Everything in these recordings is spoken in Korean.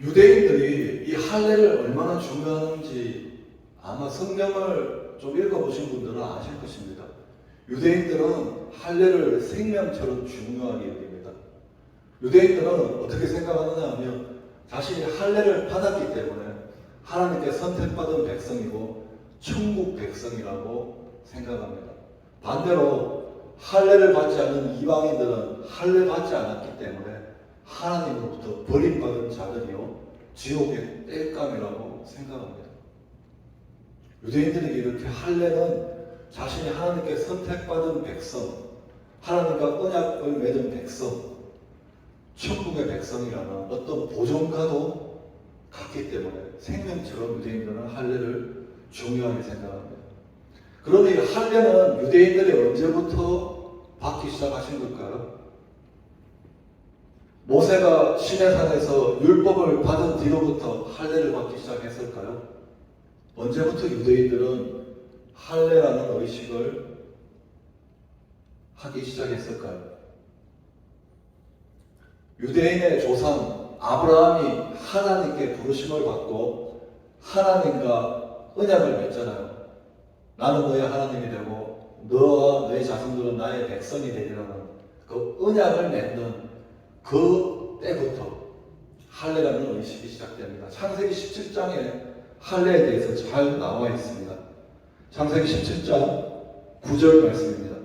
유대인들이 이 할례를 얼마나 중요한지 아마 성경을 좀 읽어보신 분들은 아실 것입니다. 유대인들은 할례를 생명처럼 중요하게 여깁니다. 유대인들은 어떻게 생각하느냐 하면 자신이 할례를 받았기 때문에 하나님께 선택받은 백성이고 천국 백성이라고 생각합니다. 반대로 할례를 받지 않는 이방인들은 할례 받지 않았기 때문에 하나님으로부터 버림받은 자들이요 지옥의 땔감이라고 생각합니다. 유대인들에게 이렇게 할례는 자신이 하나님께 선택받은 백성, 하나님과 언약을 맺은 백성, 천국의 백성이라는 어떤 보존과도 같기 때문에 생명처럼 유대인들은 할례를 중요하게 생각합니다. 그런데 이 할례는 유대인들이 언제부터 받기 시작하신 걸까요? 모세가 시내산에서 율법을 받은 뒤로부터 할례를 받기 시작했을까요? 언제부터 유대인들은 할례라는 의식을 하기 시작했을까요? 유대인의 조상 아브라함이 하나님께 부르심을 받고 하나님과 언약을 맺잖아요. 나는 너의 하나님이 되고 너와 너의 자손들은 나의 백성이 되리라는 그 언약을 맺는 그 때부터 할례라는 의식이 시작됩니다. 창세기 17장에 할례에 대해서 잘 나와 있습니다. 창세기 17장 9절 말씀입니다.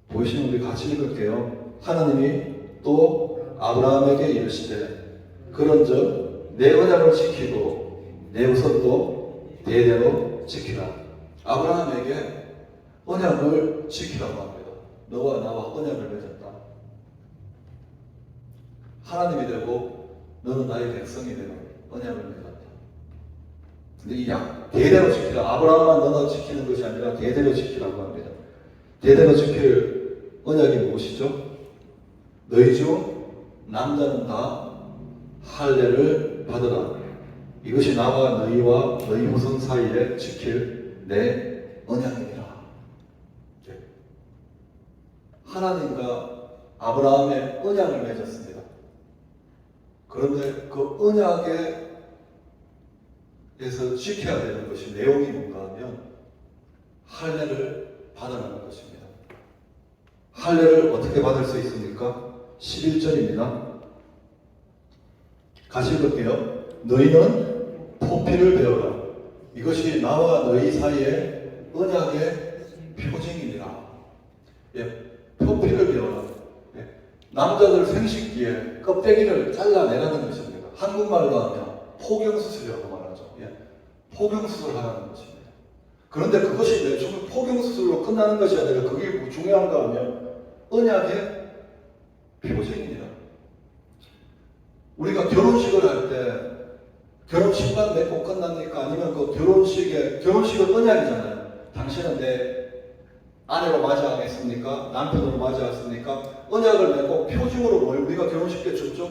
보이시면 우리 같이 읽을게요. 하나님이 또 아브라함에게 이르시되 그런즉 내 언약을 지키고 내 우선도 대대로 지키라. 아브라함에게 언약을 지키라고 합니다. 너와 나와 언약을 맺었다. 하나님이 되고 너는 나의 백성이 되는 언약을 맺었다. 근데 이 대대로 지키라. 아브라함만 너나 지키는 것이 아니라 대대로 지키라고 합니다. 대대로 지킬 언약이 무엇이죠? 너희 중 남자는 다 할례를 받으라. 이것이 나와 너희와 너희 후손 사이에 지킬 내 언약이니라. 하나님과 아브라함의 언약을 맺었습니다. 그런데 그 언약에서 지켜야 되는 것이 내용이 뭔가 하면 할례를 받아라는 것입니다. 할례를 어떻게 받을 수 있습니까? 11절입니다. 같이 읽을게요. 너희는 포피를 배워라. 이것이 나와 너희 사이의 언약의 표징이니라. 포피를 배워라. 남자들 생식기에 껍데기를 잘라내라는 것입니다. 한국말로 하면 포경수술이라고 말하죠. 포경수술을 하라는 것입니다. 그런데 그것이 왜 포경수술로 끝나는 것이 아니라 그게 뭐 중요한가 하면 언약의 표징입니다. 우리가 결혼식을 할 때 결혼식만 맺고 끝납니까? 아니면 그 결혼식은 언약이잖아요. 당신은 내 아내로 맞이하겠습니까? 남편으로 맞이하겠습니까? 언약을 맺고 표징으로 뭘 우리가 결혼식 때 줬죠?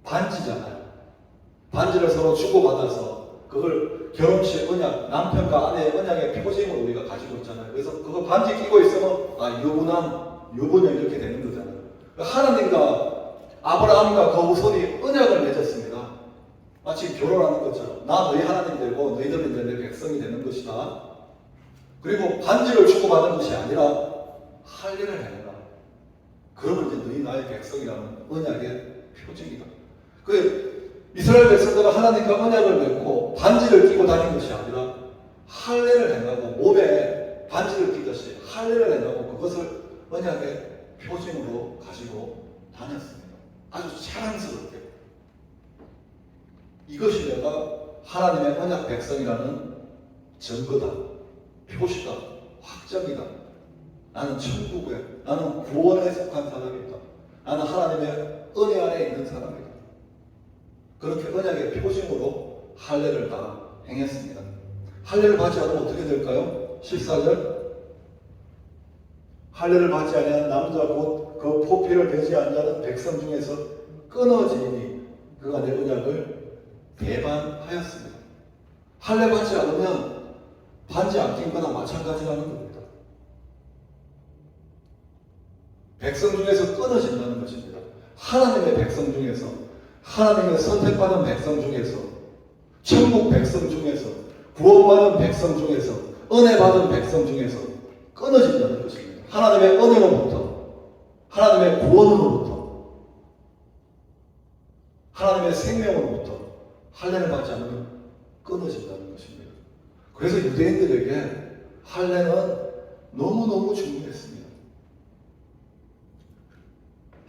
반지잖아요. 반지를 서로 주고받아서 그걸 결혼식 언약, 남편과 아내의 언약의 표징으로 우리가 가지고 있잖아요. 그래서 그거 반지 끼고 있으면 유부녀 이렇게 되는 거잖아요. 하나님과 아브라함과 그 후손이 언약을 맺었습니다. 마치 결혼하는 것처럼 나 너희 하나님이 되고 너희들은 이제 내 백성이 되는 것이다. 그리고 반지를 주고받은 것이 아니라 할례를 해라. 그러면 이제 너희 나의 백성이라는 언약의 표징이다. 이스라엘 백성들은 하나님과 언약을 맺고 반지를 끼고 다닌 것이 아니라 할례를 행하고 몸에 반지를 끼듯이 할례를 행하고 그것을 언약의 표징으로 가지고 다녔습니다. 아주 자랑스럽게. 이것이 내가 하나님의 언약 백성이라는 증거다, 표시다, 확정이다. 나는 천국에, 나는 구원에 속한 사람이다. 나는 하나님의 은혜 안에 있는 사람이다. 그렇게 언약의 표징으로 할례를 다 행했습니다. 할례를 받지 않으면 어떻게 될까요? 14절 할례를 받지 아니한 남자 곧 그 포피를 베지 않는 백성 중에서 끊어지니 그가 내 언약을 배반하였습니다. 할례 받지 않으면 반지 안 낀 거나 마찬가지라는 겁니다. 백성 중에서 끊어진다는 것입니다. 하나님의 백성 중에서, 하나님의 선택받은 백성 중에서, 천국 백성 중에서, 구원받은 백성 중에서, 은혜 받은 백성 중에서 끊어진다는 것입니다. 하나님의 은혜로부터, 하나님의 구원으로부터, 하나님의 생명으로부터 할례를 받지 않으면 끊어진다는 것입니다. 그래서 유대인들에게 할례는 너무너무 중요했습니다.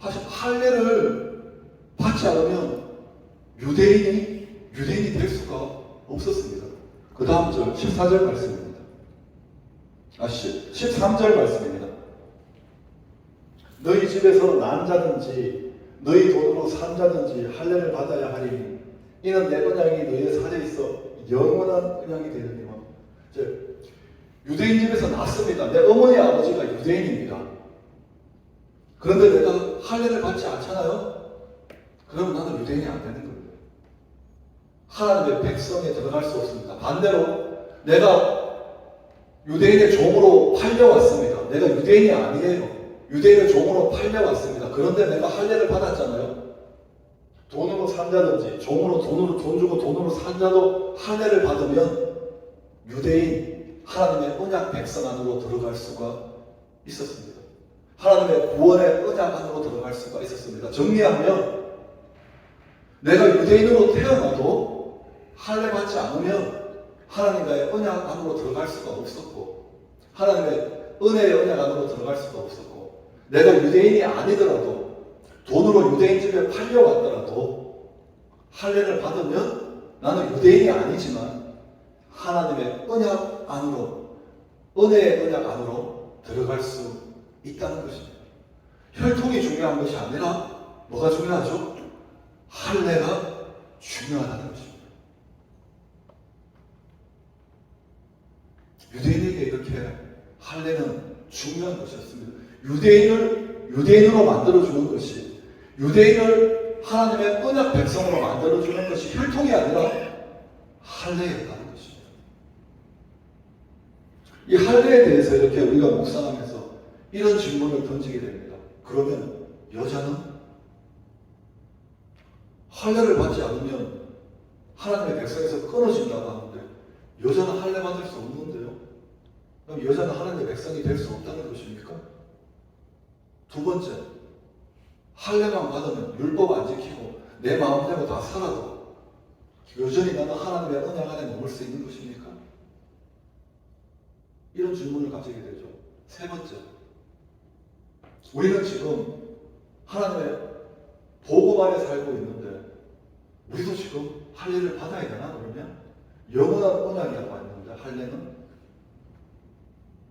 사실 할례를 받지 않으면 유대인이 될 수가 없었습니다. 그 다음 절 14절 말씀입니다. 13절 말씀입니다. 너희 집에서 난 자든지 너희 돈으로 산 자든지 할례를 받아야 하리니 이는 내 언약이 너희에 사져 있어 영원한 언약이 되느니라. 유대인 집에서 났습니다. 내 어머니 아버지가 유대인입니다. 그런데 내가 할례를 받지 않잖아요? 그러면 나는 유대인이 안 되는 겁니다. 하나님의 백성에 들어갈 수 없습니다. 반대로 내가 유대인의 종으로 팔려왔습니다. 내가 유대인이 아니에요. 유대인의 종으로 팔려왔습니다. 그런데 내가 할례를 받았잖아요. 돈으로 산다든지 종으로 돈 주고 돈으로 산다도 할례를 받으면 유대인 하나님의 언약 백성 안으로 들어갈 수가 있었습니다. 하나님의 구원의 언약 안으로 들어갈 수가 있었습니다. 정리하면 내가 유대인으로 태어나도 할례 받지 않으면 하나님과의 언약 안으로 들어갈 수가 없었고 하나님의 은혜의 언약 안으로 들어갈 수가 없었고 내가 유대인이 아니더라도 돈으로 유대인 집에 팔려왔더라도 할례를 받으면 나는 유대인이 아니지만 하나님의 언약 안으로 은혜의 언약 안으로 들어갈 수 있다는 것입니다. 혈통이 중요한 것이 아니라 뭐가 중요하죠? 할례가 중요하다는 것입니다. 유대인에게 이렇게 할례는 중요한 것이었습니다. 유대인으로 만들어주는 것이 유대인을 하나님의 언약 백성으로 만들어주는 것이 혈통이 아니라 할례였다는 것입니다. 이 할례에 대해서 이렇게 우리가 묵상하면서 이런 질문을 던지게 됩니다. 그러면 여자는 할례를 받지 않으면 하나님의 백성에서 끊어진다고 하는데 여자는 할례 받을 수 없는데요? 그럼 여자는 하나님의 백성이 될 수 없다는 것입니까? 두 번째, 할례만 받으면 율법 안 지키고 내 마음대로 다 살아도 여전히 나는 하나님의 언약 안에 머물 수 있는 것입니까? 이런 질문을 가지게 되죠. 세 번째, 우리는 지금 하나님의 복음 안에 살고 있는데 우리도 지금 할례를 받아야 되나? 그러면 영원한 언약이라고 했는데 할례는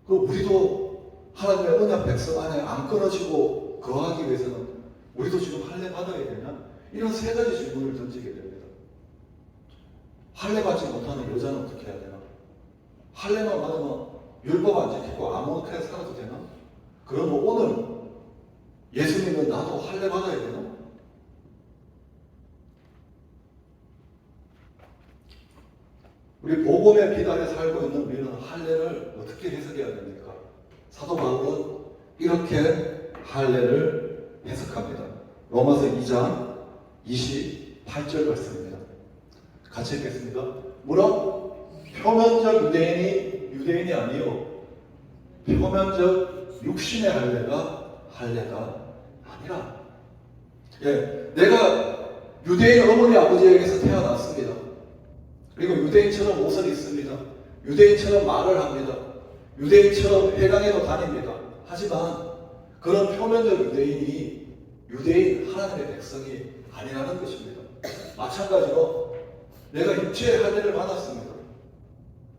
그럼 우리도 하나님의 언약 백성 안에 안 끊어지고 거하기 위해서는 우리도 지금 할례 받아야 되냐? 이런 세 가지 질문을 던지게 됩니다. 할례 받지 못하는 여자는 어떻게 해야 되나? 할례만 받으면 율법 안 지키고 아무렇게 살아도 되나? 그러면 오늘 예수 믿는 나도 할례 받아야 되나? 우리 복음의 빛 아래 살고 있는 우리는 할례를 어떻게 해석해야 됩니까? 사도 바울은 이렇게 할례를 해석합니다. 로마서 2장 28절 말씀입니다. 같이 읽겠습니다. 물론 표면적 유대인이 아니요 표면적 육신의 할례가 아니라 내가 유대인 어머니 아버지에게서 태어났습니다. 그리고 유대인처럼 옷을 입습니다. 유대인처럼 말을 합니다. 유대인처럼 회당에도 다닙니다. 하지만 그런 표면적 유대인 하나님의 백성이 아니라는 것입니다. 마찬가지로 내가 육체의 할례를 받았습니다.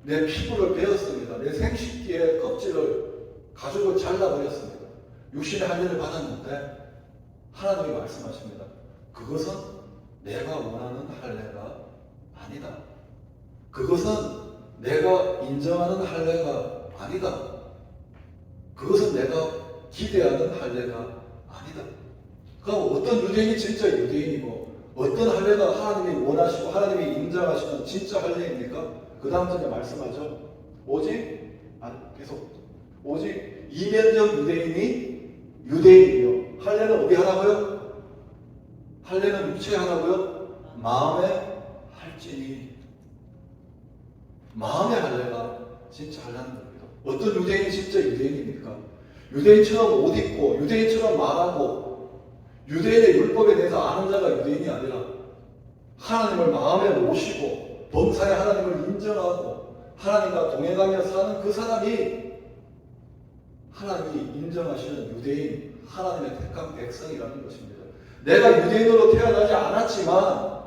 내 피부를 베었습니다. 내 생식기의 껍질을 가죽을 잘라버렸습니다. 육신의 할례를 받았는데 하나님이 말씀하십니다. 그것은 내가 원하는 할례가 아니다. 그것은 내가 인정하는 할례가 아니다. 그것은 내가 기대하는 할례가 아니다. 그럼 어떤 유대인이 진짜 유대인이고 어떤 할례가 하나님이 원하시고 하나님이 인정하시는 진짜 할례입니까? 그 다음 절에 말씀하죠. 오직 이면적 유대인이 유대인이요. 할례는 어디 하라고요? 할례는 육체에 하라고요? 마음에 할지니. 마음의 할례가 진짜 할례하는 겁니다. 어떤 유대인이 진짜 유대인입니까? 유대인처럼 옷 입고 유대인처럼 말하고 유대인의 율법에 대해서 아는 자가 유대인이 아니라 하나님을 마음에 모시고 범사에 하나님을 인정하고 하나님과 동행하며 사는 그 사람이 하나님이 인정하시는 유대인, 하나님의 택한 백성이라는 것입니다. 내가 유대인으로 태어나지 않았지만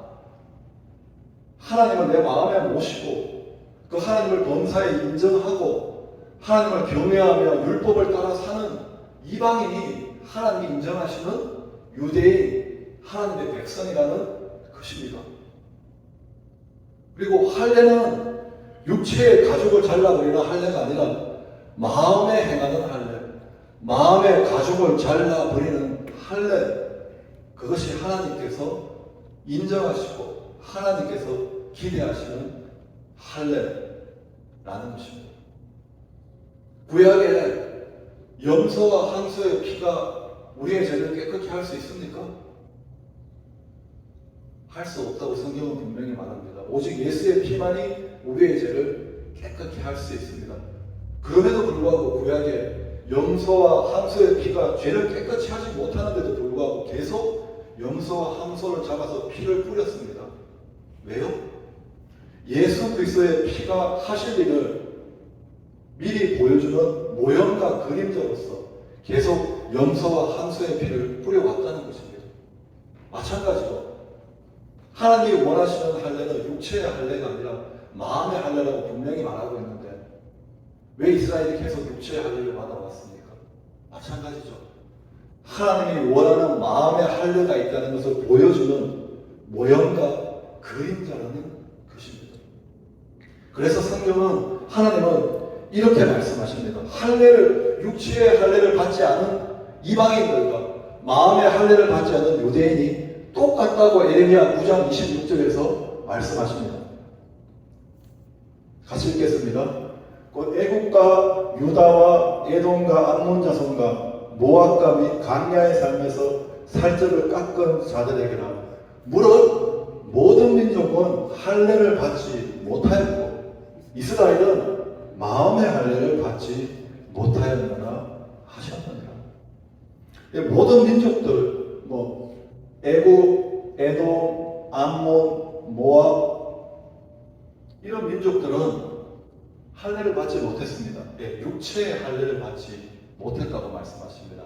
하나님을 내 마음에 모시고 그 하나님을 범사에 인정하고 하나님을 경외하며 율법을 따라 사는 이방인이 하나님이 인정하시는 유대인, 하나님의 백성이라는 것입니다. 그리고 할례는 육체의 가죽을 잘라버리는 할례가 아니라 마음에 행하는 할례, 마음의 가죽을 잘라버리는 할례, 그것이 하나님께서 인정하시고 하나님께서 기대하시는 할례라는 것입니다. 구약에 염소와 항소의 피가 우리의 죄를 깨끗이 할 수 있습니까? 할 수 없다고 성경은 분명히 말합니다. 오직 예수의 피만이 우리의 죄를 깨끗이 할 수 있습니다. 그럼에도 불구하고 구약에 염소와 항소의 피가 죄를 깨끗이 하지 못하는데도 불구하고 계속 염소와 항소를 잡아서 피를 뿌렸습니다. 왜요? 예수 그리스도의 피가 하실 일을 미리 보여주는 모형과 그림자로서 계속 염소와 항소의 피를 뿌려왔다는 것입니다. 마찬가지로 하나님이 원하시는 할례는 육체의 할례가 아니라 마음의 할례라고 분명히 말하고 있는데 왜 이스라엘이 계속 육체의 할례를 받아왔습니까? 마찬가지죠. 하나님이 원하는 마음의 할례가 있다는 것을 보여주는 모형과 그림자라는 것입니다. 그래서 성경은 하나님은 이렇게 말씀하십니다. 할례를, 육체의 할례를 받지 않은 이방인들과 마음의 할례를 받지 않은 유대인이 똑같다고 에레미야 9장 26절에서 말씀하십니다. 같이 읽겠습니다. 곧 애국과 유다와 에돔과 암몬 자손과 모압과 및 강야의 삶에서 살점을 깎은 자들에게라. 물론 모든 민족은 할례를 받지 못하였고 이스라엘은 마음의 할례를 받지 못하였느라 하셨느니라. 모든 민족들, 애국, 에돔, 암몬, 모압 이런 민족들은 할례를 받지 못했습니다. 육체의 할례를 받지 못했다고 말씀하십니다.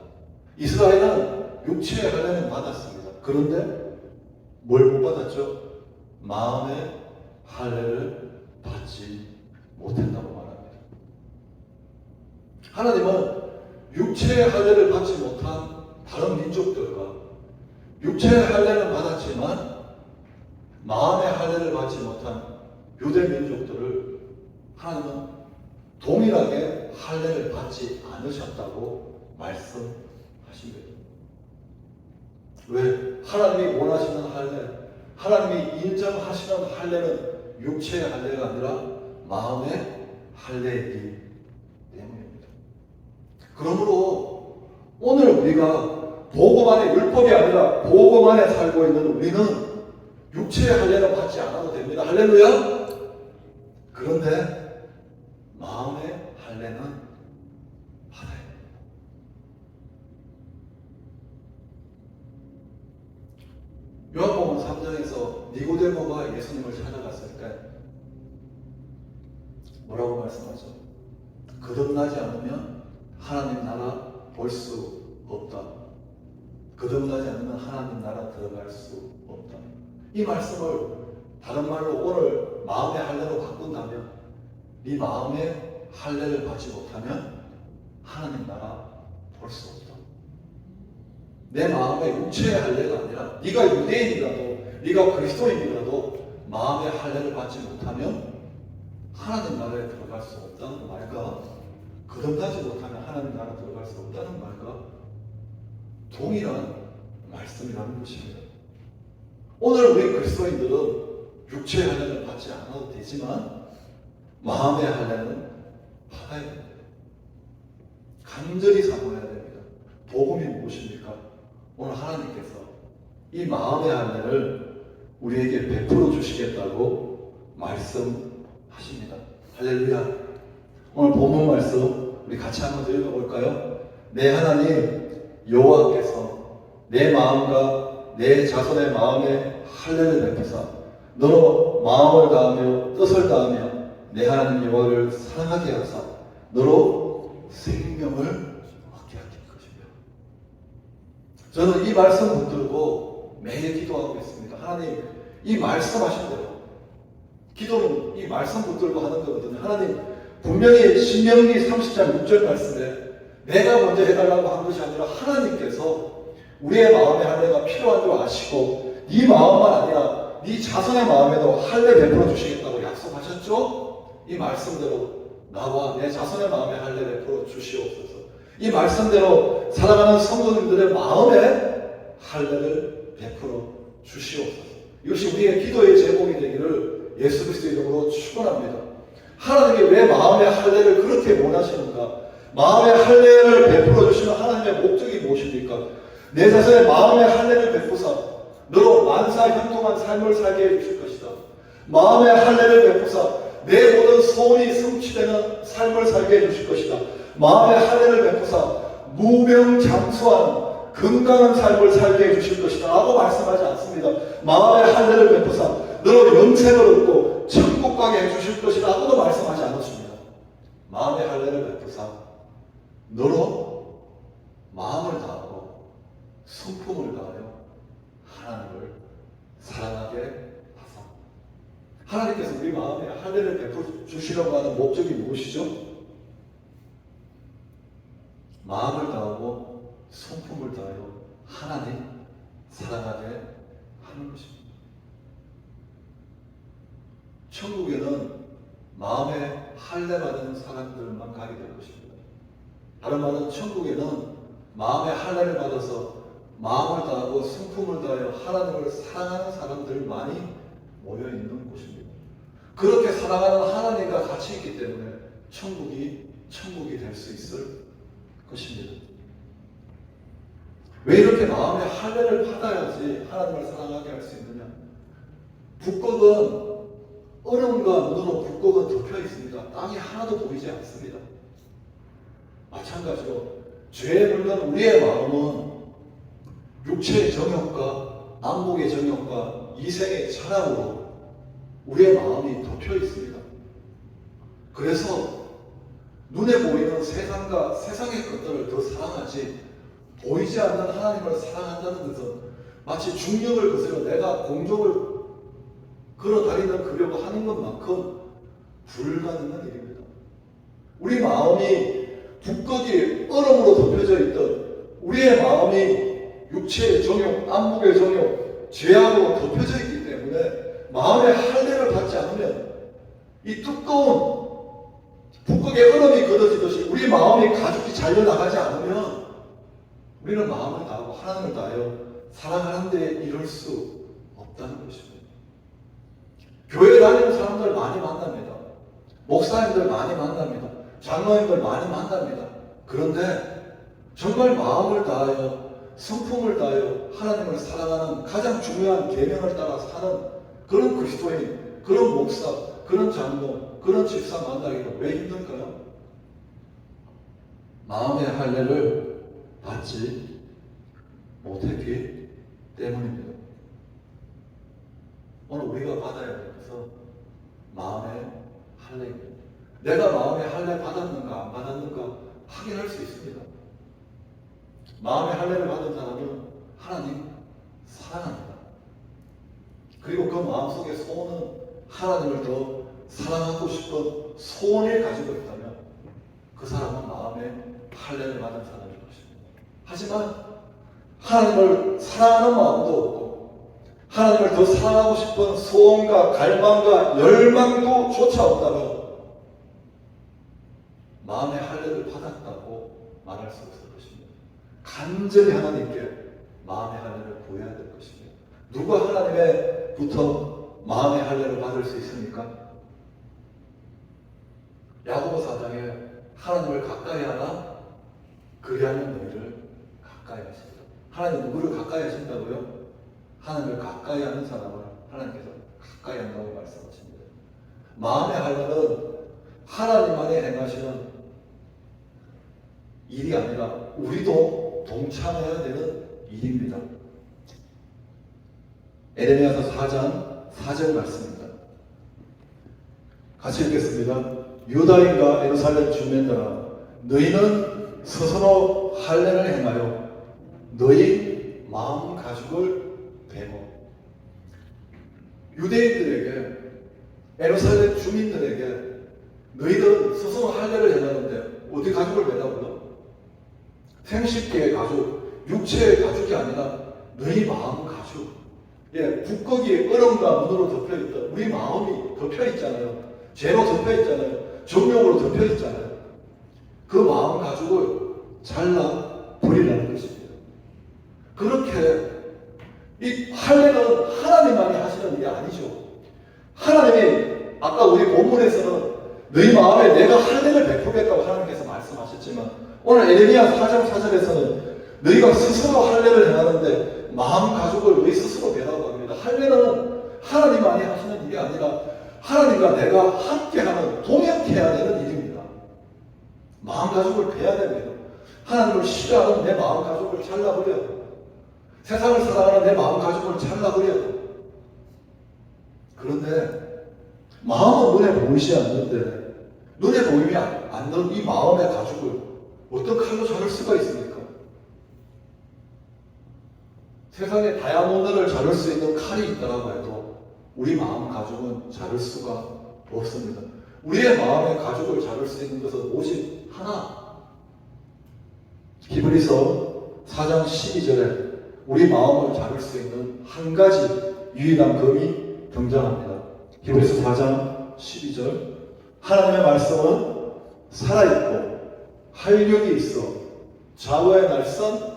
이스라엘은 육체의 할례는 받았습니다. 그런데 뭘 못 받았죠? 마음의 할례를 받지 못했다고 말합니다. 하나님은 육체의 할례를 받지 못한 다른 민족들과 육체의 할례는 받았지만 마음의 할례를 받지 못한 유대 민족들을 하나님은 동일하게 할례를 받지 않으셨다고 말씀하십니다. 왜? 하나님이 원하시는 할례, 하나님이 인정하시는 할례는 육체의 할례가 아니라 마음의 할례이기 때문입니다. 그러므로 오늘 우리가 복음 안에 율법이 아니라 복음 안에 살고 있는 우리는 육체의 할례는 받지 않아도 됩니다. 할렐루야! 그런데 마음의 할례는 받아야 됩니다. 요한복음 3장에서 니고데모가 예수님을 찾아갔을 때 뭐라고 말씀하죠? 거듭나지 않으면 하나님 나라 볼 수 없다. 거듭나지 않으면 하나님 나라 들어갈 수 없다. 이 말씀을 다른 말로 오늘 마음의 할례로 바꾼다면 네 마음의 할례를 받지 못하면 하나님 나라 볼 수 없다. 내 마음의 육체의 할례가 아니라 네가 유대인이라도 네가 그리스도인이라도 마음의 할례를 받지 못하면 하나님 나라에 들어갈 수 없다는 말과 거듭나지 못하면 하나님 나라 들어갈 수 없다는 말과 동일한 말씀이라는 것입니다. 오늘 우리 그리스도인들은 육체의 할례를 받지 않아도 되지만 마음의 할례는 받아야 됩니다. 간절히 사모해야 됩니다. 복음이 무엇입니까? 오늘 하나님께서 이 마음의 할례를 우리에게 베풀어 주시겠다고 말씀하십니다. 할렐루야. 오늘 본문 말씀 우리 같이 한번 더 읽어볼까요? 내 하나님 여호와께서 내 마음과 내 자손의 마음에 할례를 베푸사 너로 마음을 다하며 뜻을 다하며 내 하나님 여호와를 사랑하게 하사 너로 생명을 얻게 하실 것이며. 저는 이 말씀 붙들고 매일 기도하고 있습니다. 하나님, 이 말씀하신 대로 기도는 이 말씀 붙들고 하는 거거든요. 하나님, 분명히 신명기 30장 6절 말씀에 내가 먼저 해달라고 한 것이 아니라 하나님께서 우리의 마음의 할례가 필요한 줄 아시고 네 마음만 아니라 네 자손의 마음에도 할례 베풀어 주시겠다고 약속하셨죠? 이 말씀대로 나와 내 자손의 마음에 할례 베풀어 주시옵소서. 이 말씀대로 살아가는 성도님들의 마음에 할례를 베풀어 주시옵소서. 이것이 우리의 기도의 제목이 되기를 예수 그리스도의 이름으로 축원합니다. 하나님이 왜 마음의 할례를 그렇게 원하시는가? 마음의 할례를 베풀어 주시는 하나님의 목적이 무엇입니까? 내 자신의 마음의 할례를 베푸사 너로 만사 형통한 삶을 살게 해주실 것이다. 마음의 할례를 베푸사 내 모든 소원이 성취되는 삶을 살게 해주실 것이다. 마음의 할례를 베푸사 무병장수한 건강한 삶을 살게 해주실 것이다 라고 말씀하지 않습니다. 마음의 할례를 베푸사 너로 영생을 얻고 천국 가게 해주실 것이다 라고도 말씀하지 않았습니다. 마음의 할례를 베푸사 너로 마음을 다하고 성품을 다하여 하나님을 사랑하게 하사. 하나님께서 우리 마음에 할례를 베풀어 주시려고 하는 목적이 무엇이죠? 마음을 다하고 성품을 다하여 하나님 사랑하게 하는 것입니다. 천국에는 마음에 할례 받은 사람들만 가게 될 것입니다. 다른 말은 천국에는 마음의 할례를 받아서 마음을 다하고 성품을 다하여 하나님을 사랑하는 사람들만이 모여있는 곳입니다. 그렇게 사랑하는 하나님과 같이 있기 때문에 천국이 될 수 있을 것입니다. 왜 이렇게 마음의 할례를 받아야지 하나님을 사랑하게 할 수 있느냐? 북극은 얼음과 눈으로 북극은 덮여 있습니다. 땅이 하나도 보이지 않습니다. 마찬가지로 죄에 물든 우리의 마음은 육체의 정욕과 안목의 정욕과 이생의 자랑으로 우리의 마음이 덮여 있습니다. 그래서 눈에 보이는 세상과 세상의 것들을 더 사랑하지 보이지 않는 하나님을 사랑한다는 것은 마치 중력을 거스려 내가 공중을 걸어다니는 그려고 하는 것만큼 불가능한 일입니다. 우리 마음이 북극이 얼음으로 덮여져 있던 우리의 마음이 육체의 정욕, 안목의 정욕, 죄악으로 덮여져 있기 때문에 마음의 할례를 받지 않으면 이 두꺼운 북극의 얼음이 걷어지듯이 우리 마음이 가죽이 잘려나가지 않으면 우리는 마음을 다하고 하나님을 다하여 사랑하는 데 이룰 수 없다는 것입니다. 교회 다니는 사람들 많이 만납니다. 목사님들 많이 만납니다. 장로님들 많이 만납니다. 그런데 정말 마음을 다하여 성품을 다하여 하나님을 사랑하는 가장 중요한 계명을 따라 사는 그런 그리스도인, 그런 목사, 그런 장로, 그런 집사 만나기가 왜 힘들까요? 마음의 할례를 받지 못했기 때문입니다. 오늘 우리가 받아야 될 것은 마음의 할례입니다. 내가 마음의 할례 받았는가 안 받았는가 확인할 수 있습니다. 마음의 할례를 받은 사람은 하나님 사랑합니다. 그리고 그 마음속의 소원은 하나님을 더 사랑하고 싶은 소원을 가지고 있다면 그 사람은 마음의 할례를 받은 사람일 것입니다. 하지만 하나님을 사랑하는 마음도 없고 하나님을 더 사랑하고 싶은 소원과 갈망과 열망도 조차 없다면 마음의 할례를 받았다고 말할 수 없을 것입니다. 간절히 하나님께 마음의 할례를 구해야 될 것입니다. 누가 하나님의부터 마음의 할례를 받을 수 있습니까? 야고보 4장에 하나님을 가까이 하나 그리하는 너희를 가까이 하시리라. 하나님 누구를 가까이 하신다고요? 하나님을 가까이 하는 사람을 하나님께서 가까이 한다고 말씀하십니다. 마음의 할례는 하나님만이 행하시는 일이 아니라 우리도 동참해야 되는 일입니다. 에레미야서 4장 4절 말씀입니다. 같이 읽겠습니다. 유다인과 예루살렘 주민들아, 너희는 스스로 할례를 행하여 너희 마음 가죽을 베고. 유대인들에게, 예루살렘 주민들에게 너희들은 스스로 할례를 행하는데 어디 가죽을 베다고요? 생식계의 가죽, 육체의 가죽이 아니라 너희 마음 가죽. 예, 북극이 얼음과 문으로 덮여있다. 우리 마음이 덮여있잖아요. 죄로 덮여있잖아요. 정욕으로 덮여있잖아요. 그 마음 가죽을 잘라 버리라는 것입니다. 그렇게 이 할례는 하나님만이 하시는 일이 아니죠. 하나님이 아까 우리 본문에서는 너희 마음에 내가 할례를 베푸겠다고 하나님께서 말씀하셨지만 오늘 에레미야 4장 4절에서는 너희가 스스로 할례를 행하는데 마음 가죽을 너희 스스로 베라고 합니다. 할례는 하나님만이 하시는 일이 아니라 하나님과 내가 함께하는, 동역해야 되는 일입니다. 마음 가죽을 베야 됩니다. 하나님을 싫어하는 내 마음 가죽을 잘라버려야 됩니다. 세상을 사랑하는 내 마음 가죽을 잘라버려야 됩니다. 그런데 마음은 눈에 보이지 않는데 눈에 보이지 않는 이 마음의 가죽을 어떤 칼로 자를 수가 있습니까? 세상에 다이아몬드를 자를 수 있는 칼이 있다고 해도 우리 마음 가죽은 자를 수가 없습니다. 우리의 마음의 가죽을 자를 수 있는 것은 오직 하나. 히브리서 4장 12절에 우리 마음을 자를 수 있는 한 가지 유일한 검이 등장합니다. 히브리서 4장 12절 하나님의 말씀은 살아있고 활력이 있어 좌우의 날선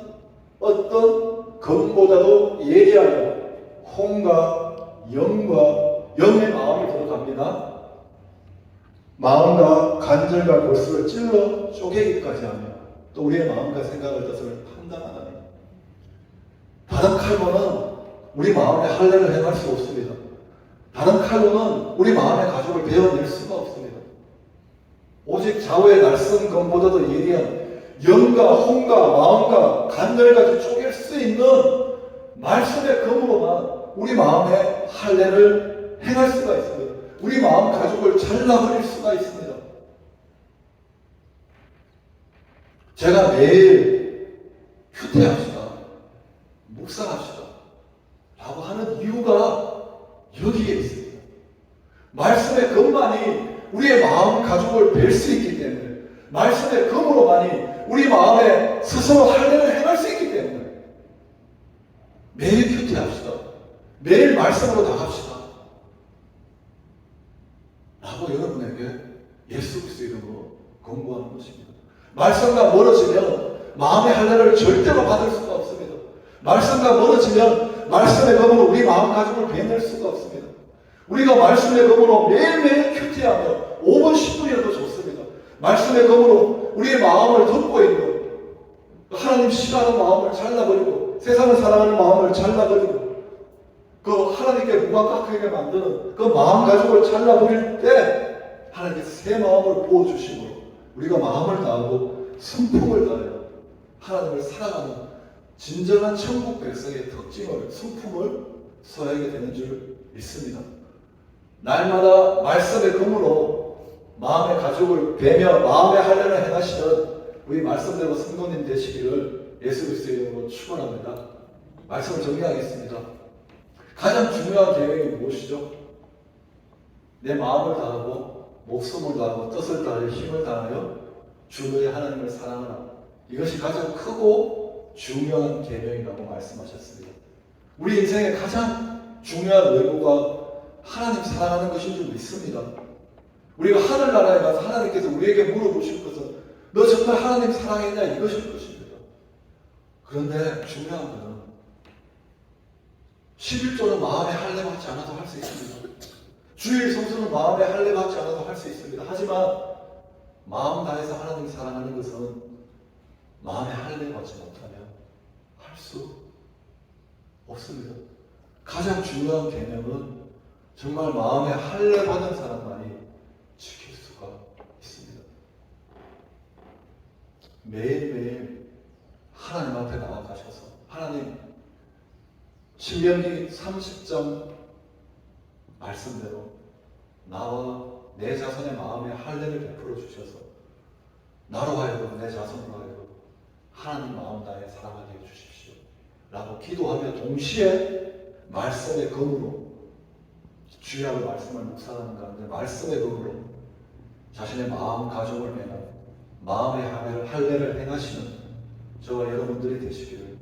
어떤 검보다도 예리하여 혼과 영의 마음이 들어갑니다. 마음과 간절과 골수를 찔러 쪼개기까지 하며 또 우리의 마음과 생각을 뜻을 판단하나니 다른 칼로는 우리 마음에 할례를 행할 수 없습니다. 다른 칼로는 우리 마음의 가죽을 베어낼 수가 없습니다. 오직 좌우의 날선 검보다도 예리한 영과 혼과 마음과 간절까지 쪼갤 수 있는 말씀의 검으로만 우리 마음의 할례를 행할 수가 있습니다. 우리 마음 가죽을 잘라버릴 수가 있습니다. 제가 매일 휴대합시다, 묵상합시다 라고 하는 이유가 여기에 있습니다. 말씀의 검만이 우리의 마음 가죽을 벨 수 있기 때문에, 말씀의 검으로만이 우리 마음에 스스로 할례를 행할 수 있기 때문에 매일 큐티합시다. 매일 말씀으로 나갑시다 라고 여러분에게 예수 그리스도의 이름으로 권고하는 것입니다. 말씀과 멀어지면 마음의 할례를 절대로 받을 수가 없습니다. 말씀과 멀어지면 말씀의 검으로 우리 마음 가죽을 베낼 수가 없습니다. 우리가 말씀의 검으로 매일매일 큐티하며 5분 10분이라도 좋습니다. 말씀의 검으로 우리의 마음을 덮고 있는 하나님 싫어하는 마음을 잘라버리고 세상을 사랑하는 마음을 잘라버리고 그 하나님께 무감각하게 만드는 그 마음 가죽을 잘라버릴 때 하나님께서 새 마음을 부어주시므로 우리가 마음을 다하고 성품을 다하여 하나님을 사랑하는 진정한 천국 백성의 특징을, 성품을 소화하게 되는 줄 믿습니다. 날마다 말씀의 검으로 마음의 가죽을 베며 마음의 할례를 행하시는 우리 말씀대로 성도님 되시기를 예수 그리스도의 이름으로 축원합니다. 말씀을 정리하겠습니다. 가장 중요한 계명이 무엇이죠? 내 마음을 다하고 목숨을 다하고 뜻을 다하여 힘을 다하여 주 너의 하나님을 사랑하라. 이것이 가장 크고 중요한 계명이라고 말씀하셨습니다. 우리 인생의 가장 중요한 의무가 하나님 사랑하는 것인 줄 믿습니다. 우리가 하늘나라에 가서 하나님께서 우리에게 물어보실 것은 너 정말 하나님 사랑했냐 이것일 것입니다. 그런데 중요한 것은 11조는 마음에 할례 받지 않아도 할 수 있습니다. 주일 성수는 마음에 할례 받지 않아도 할 수 있습니다. 하지만 마음 다해서 하나님 사랑하는 것은 마음에 할례 받지 못하면 할 수 없습니다. 가장 중요한 개념은 정말 마음에 할례 받은 사람만이 지킬 수가 있습니다. 매일매일 하나님 앞에 나아가셔서 하나님 신명기 30장 말씀대로 나와 내 자손의 마음에 할례를 베풀어 주셔서 나로 하여금 내 자손으로 하여금 하나님 마음 다해 사랑하게 해주십시오 라고 기도하며 동시에 말씀의 검으로 주야의 말씀을 묵상하는 가운데 말씀의 검으로 자신의 마음 가정을 매는 마음의 할례를 행하시는 저와 여러분들이 되시기를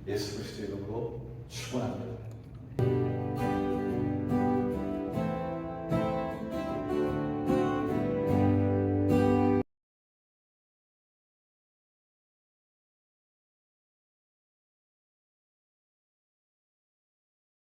예수 그리스도의 이름으로 축원합니다.